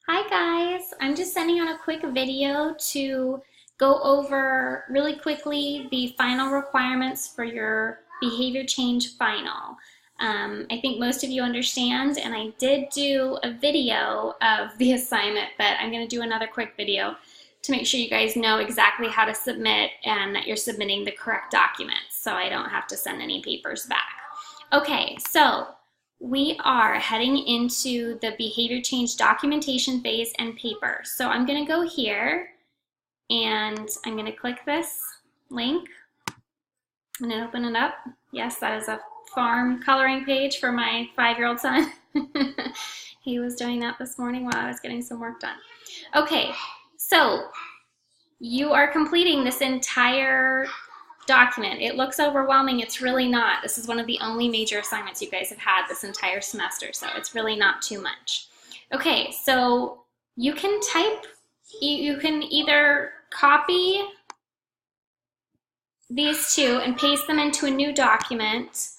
Hi guys, I'm just sending out a quick video to go over really quickly the final requirements for your behavior change final. I think most of you understand, and I did do a video of the assignment, but I'm going to do another quick video to make sure you guys know exactly how to submit and that you're submitting the correct documents so I don't have to send any papers back. Okay, so we are heading into the behavior change documentation phase and paper. So I'm going to go here and I'm going to click this link and then open it up. Yes, that is a farm coloring page for my 5-year-old son. He was doing that this morning while I was getting some work done. Okay, so you are completing this entire document. It looks overwhelming. It's really not. This is one of the only major assignments you guys have had this entire semester, so it's really not too much. Okay, so you can you can either copy these two and paste them into a new document,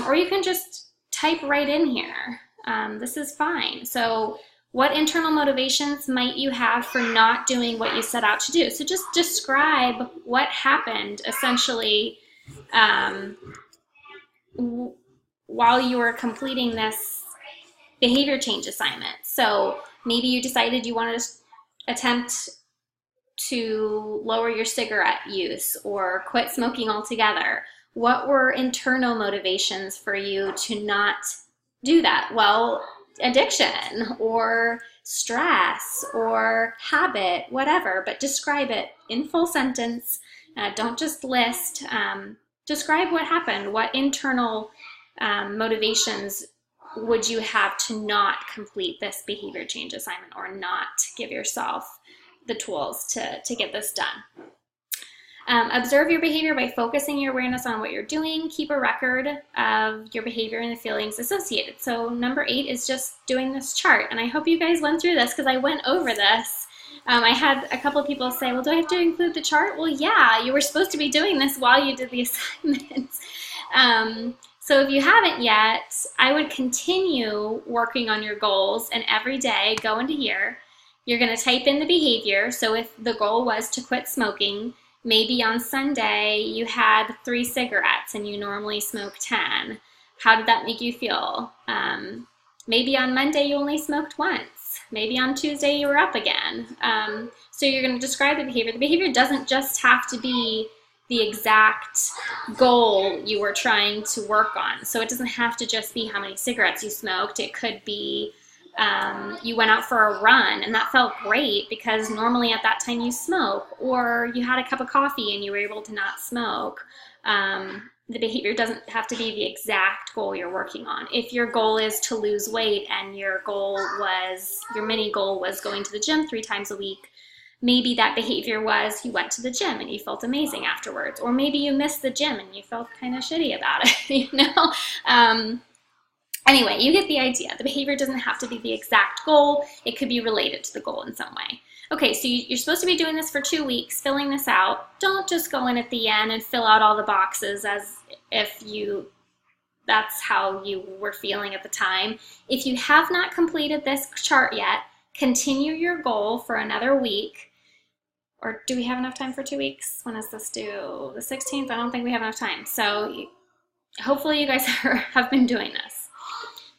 or you can just type right in here. This is fine. So what internal motivations might you have for not doing what you set out to do? So just describe what happened essentially while you were completing this behavior change assignment. So maybe you decided you wanted to attempt to lower your cigarette use or quit smoking altogether. What were internal motivations for you to not do that? Well, addiction or stress or habit, whatever, but describe it in full sentence. Don't just list. Describe what happened. What internal motivations would you have to not complete this behavior change assignment or not give yourself the tools to get this done? Observe your behavior by focusing your awareness on what you're doing. Keep a record of your behavior and the feelings associated. So number 8 is just doing this chart. And I hope you guys went through this because I went over this. I had a couple of people say, well, do I have to include the chart? Well, yeah, you were supposed to be doing this while you did the assignments. So if you haven't yet, I would continue working on your goals and every day go into here. You're going to type in the behavior. So if the goal was to quit smoking, maybe on Sunday you had 3 cigarettes and you normally smoke 10. How did that make you feel? Maybe on Monday you only smoked once. Maybe on Tuesday you were up again. So you're going to describe the behavior. The behavior doesn't just have to be the exact goal you were trying to work on. So it doesn't have to just be how many cigarettes you smoked. It could be you went out for a run and that felt great because normally at that time you smoke, or you had a cup of coffee and you were able to not smoke. The behavior doesn't have to be the exact goal you're working on. If your goal is to lose weight and your mini goal was going to the gym 3 times a week, maybe that behavior was you went to the gym and you felt amazing afterwards, or maybe you missed the gym and you felt kind of shitty about it, you know? Anyway, you get the idea. The behavior doesn't have to be the exact goal. It could be related to the goal in some way. Okay, so you're supposed to be doing this for 2 weeks, filling this out. Don't just go in at the end and fill out all the boxes as if that's how you were feeling at the time. If you have not completed this chart yet, continue your goal for another week. Or do we have enough time for 2 weeks? When is this due? The 16th? I don't think we have enough time. So hopefully you guys have been doing this,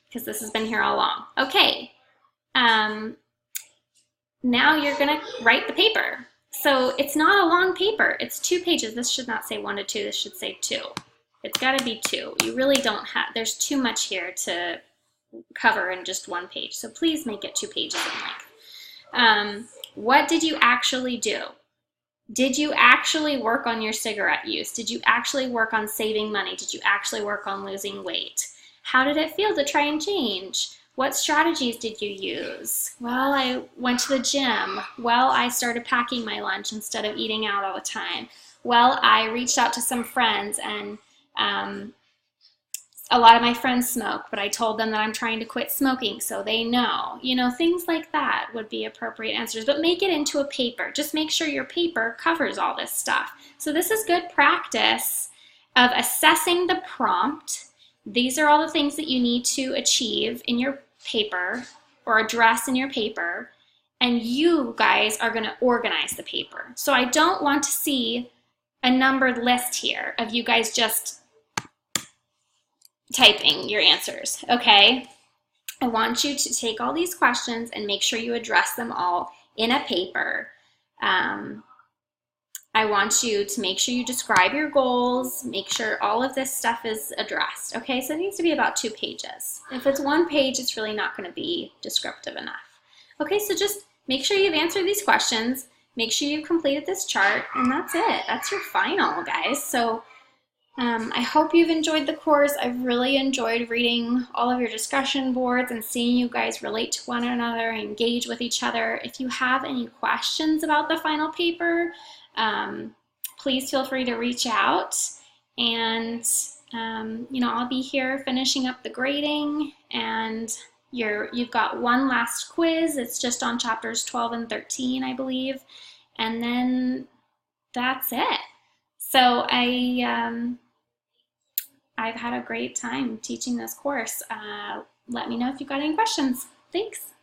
because this has been here all along. Okay, now you're gonna write the paper. So it's not a long paper, it's 2 pages. This should not say 1 to 2, this should say 2. It's gotta be 2. You really don't have, there's too much here to cover in just 1 page. So please make it 2 pages in length. What did you actually do? Did you actually work on your cigarette use? Did you actually work on saving money? Did you actually work on losing weight? How did it feel to try and change? What strategies did you use? Well, I went to the gym. Well, I started packing my lunch instead of eating out all the time. Well, I reached out to some friends, and a lot of my friends smoke, but I told them that I'm trying to quit smoking so they know. You know, things like that would be appropriate answers, but make it into a paper. Just make sure your paper covers all this stuff. So this is good practice of assessing the prompt. These are all the things that you need to achieve in your paper or address in your paper. and you guys are going to organize the paper. So I don't want to see a numbered list here of you guys just typing your answers, okay? I want you to take all these questions and make sure you address them all in a paper. I want you to make sure you describe your goals, make sure all of this stuff is addressed, okay? So it needs to be about 2 pages. If it's 1 page, it's really not going to be descriptive enough. Okay, so just make sure you've answered these questions, make sure you've completed this chart, and that's it. That's your final, guys. So I hope you've enjoyed the course. I've really enjoyed reading all of your discussion boards and seeing you guys relate to one another, engage with each other. If you have any questions about the final paper, please feel free to reach out, and I'll be here finishing up the grading, and you've got one last quiz. It's just on chapters 12 and 13, I believe, and then that's it. So I've had a great time teaching this course. Let me know if you've got any questions. Thanks.